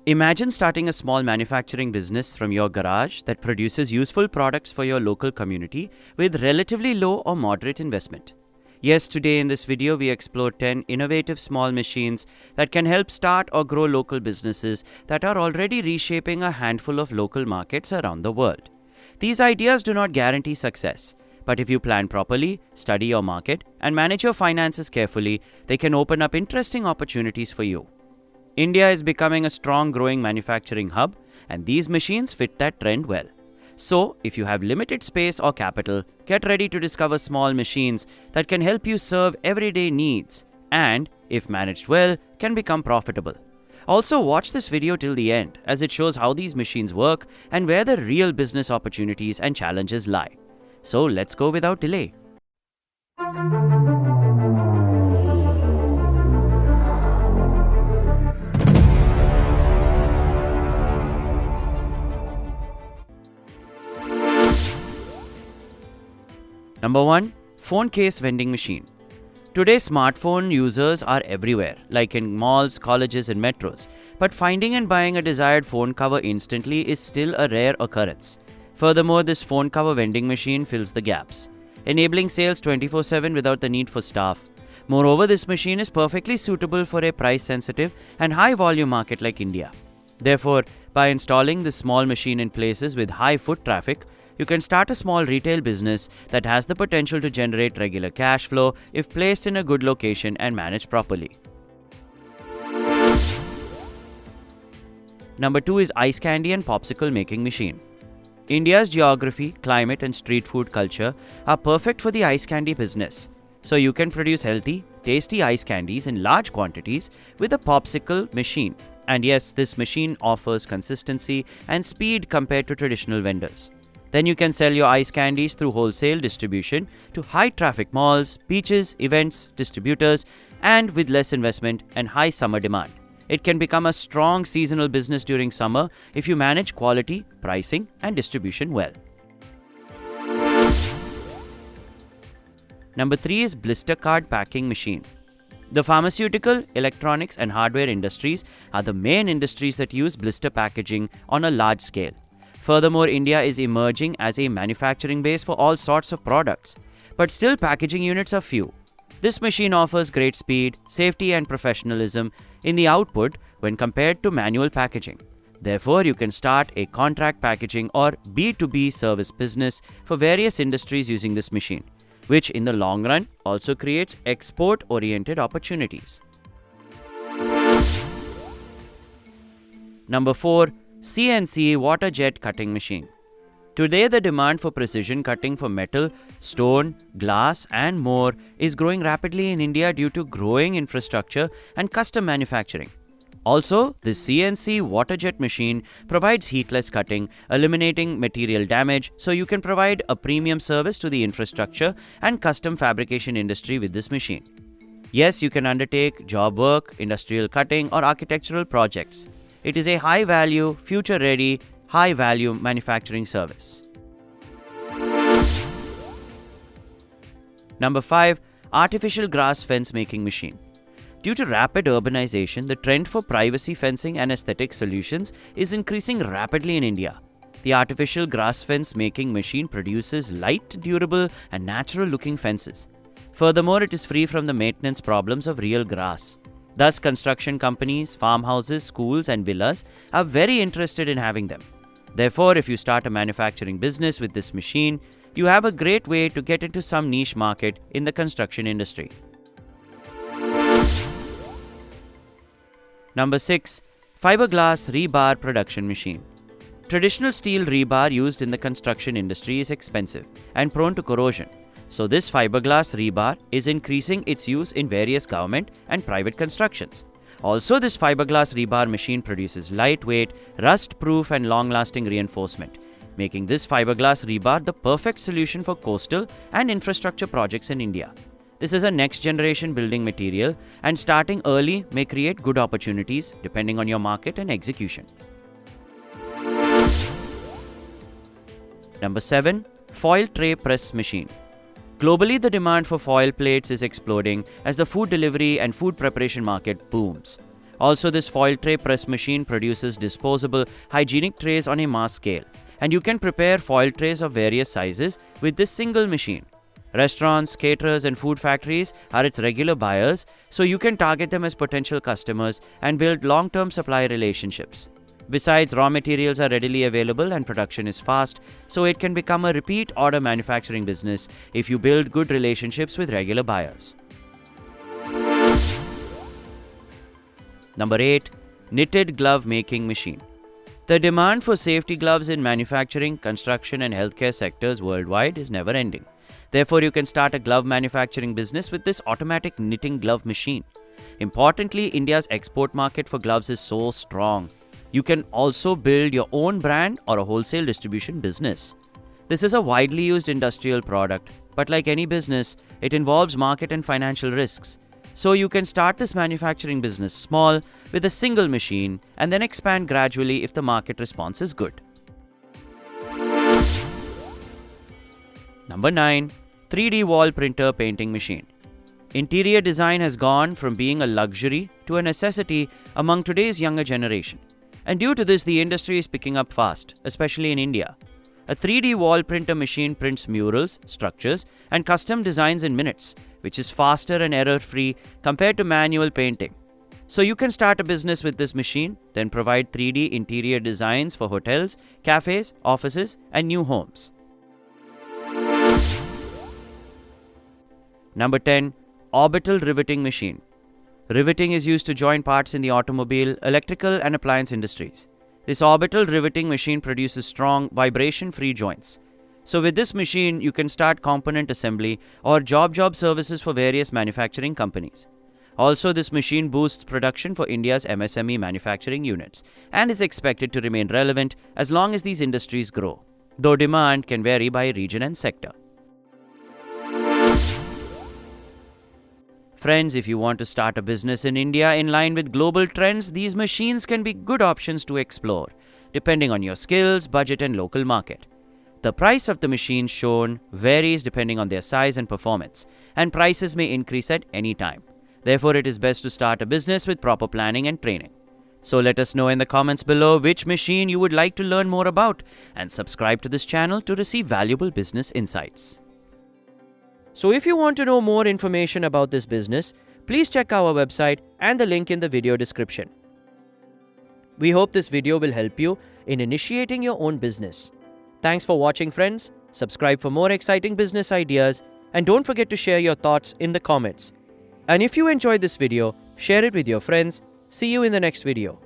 Imagine starting a small manufacturing business from your garage that produces useful products for your local community with relatively low or moderate investment. Yes, today in this video we explore 10 innovative small machines that can help start or grow local businesses that are already reshaping a handful of local markets around the world. These ideas do not guarantee success, but if you plan properly, study your market, and manage your finances carefully, they can open up interesting opportunities for you. India is becoming a strong growing manufacturing hub, and these machines fit that trend well. So, if you have limited space or capital, get ready to discover small machines that can help you serve everyday needs and, if managed well, can become profitable. Also, watch this video till the end as it shows how these machines work and where the real business opportunities and challenges lie. So, let's go without delay. Number 1. Phone case vending machine. Today, smartphone users are everywhere, like in malls, colleges, and metros. But finding and buying a desired phone cover instantly is still a rare occurrence. Furthermore, this phone cover vending machine fills the gaps, enabling sales 24/7 without the need for staff. Moreover, this machine is perfectly suitable for a price-sensitive and high-volume market like India. Therefore, by installing this small machine in places with high foot traffic, you can start a small retail business that has the potential to generate regular cash flow if placed in a good location and managed properly. Number 2 is ice candy and popsicle making machine. India's geography, climate, and street food culture are perfect for the ice candy business. So you can produce healthy, tasty ice candies in large quantities with a popsicle machine. And yes, this machine offers consistency and speed compared to traditional vendors. Then you can sell your ice candies through wholesale distribution to high-traffic malls, beaches, events, distributors, and with less investment and high summer demand. It can become a strong seasonal business during summer if you manage quality, pricing, and distribution well. Number 3 is blister card packing machine. The pharmaceutical, electronics, and hardware industries are the main industries that use blister packaging on a large scale. Furthermore, India is emerging as a manufacturing base for all sorts of products, but still packaging units are few. This machine offers great speed, safety, and professionalism in the output when compared to manual packaging. Therefore, you can start a contract packaging or B2B service business for various industries using this machine, which in the long run also creates export-oriented opportunities. Number 4. CNC water jet cutting machine. Today, the demand for precision cutting for metal, stone, glass, and more is growing rapidly in India due to growing infrastructure and custom manufacturing. Also, the CNC water jet machine provides heatless cutting, eliminating material damage, so you can provide a premium service to the infrastructure and custom fabrication industry with this machine. Yes, you can undertake job work, industrial cutting, or architectural projects. It is a high-value, future-ready, high-value manufacturing service. Number 5. Artificial grass fence making machine. Due to rapid urbanization, the trend for privacy fencing and aesthetic solutions is increasing rapidly in India. The artificial grass fence making machine produces light, durable, and natural-looking fences. Furthermore, it is free from the maintenance problems of real grass. Thus, construction companies, farmhouses, schools, and villas are very interested in having them. Therefore, if you start a manufacturing business with this machine, you have a great way to get into some niche market in the construction industry. Number 6. Fiberglass rebar production machine. Traditional steel rebar used in the construction industry is expensive and prone to corrosion. So this fiberglass rebar is increasing its use in various government and private constructions. Also, this fiberglass rebar machine produces lightweight, rust-proof, and long-lasting reinforcement, making this fiberglass rebar the perfect solution for coastal and infrastructure projects in India. This is a next-generation building material, and starting early may create good opportunities depending on your market and execution. Number 7. Foil tray press machine. Globally, the demand for foil plates is exploding as the food delivery and food preparation market booms. Also, this foil tray press machine produces disposable, hygienic trays on a mass scale, and you can prepare foil trays of various sizes with this single machine. Restaurants, caterers, and food factories are its regular buyers, so you can target them as potential customers and build long-term supply relationships. Besides, raw materials are readily available and production is fast, so it can become a repeat order manufacturing business if you build good relationships with regular buyers. Number 8. Knitted glove making machine. The demand for safety gloves in manufacturing, construction, and healthcare sectors worldwide is never ending. Therefore, you can start a glove manufacturing business with this automatic knitting glove machine. Importantly, India's export market for gloves is so strong. You can also build your own brand or a wholesale distribution business. This is a widely used industrial product, but like any business, it involves market and financial risks. So you can start this manufacturing business small with a single machine and then expand gradually if the market response is good. Number 9. 3D wall printer painting machine. Interior design has gone from being a luxury to a necessity among today's younger generation. And due to this, the industry is picking up fast, especially in India. A 3D wall printer machine prints murals, structures, and custom designs in minutes, which is faster and error-free compared to manual painting. So you can start a business with this machine, then provide 3D interior designs for hotels, cafes, offices, and new homes. Number 10. Orbital riveting machine. Riveting is used to join parts in the automobile, electrical, and appliance industries. This orbital riveting machine produces strong, vibration-free joints. So with this machine, you can start component assembly or job services for various manufacturing companies. Also, this machine boosts production for India's MSME manufacturing units and is expected to remain relevant as long as these industries grow, though demand can vary by region and sector. Friends, if you want to start a business in India in line with global trends, these machines can be good options to explore, depending on your skills, budget, and local market. The price of the machines shown varies depending on their size and performance, and prices may increase at any time. Therefore, it is best to start a business with proper planning and training. So let us know in the comments below which machine you would like to learn more about, and subscribe to this channel to receive valuable business insights. So if you want to know more information about this business, please check our website and the link in the video description. We hope this video will help you in initiating your own business. Thanks for watching, friends. Subscribe for more exciting business ideas, and don't forget to share your thoughts in the comments. And if you enjoyed this video, share it with your friends. See you in the next video.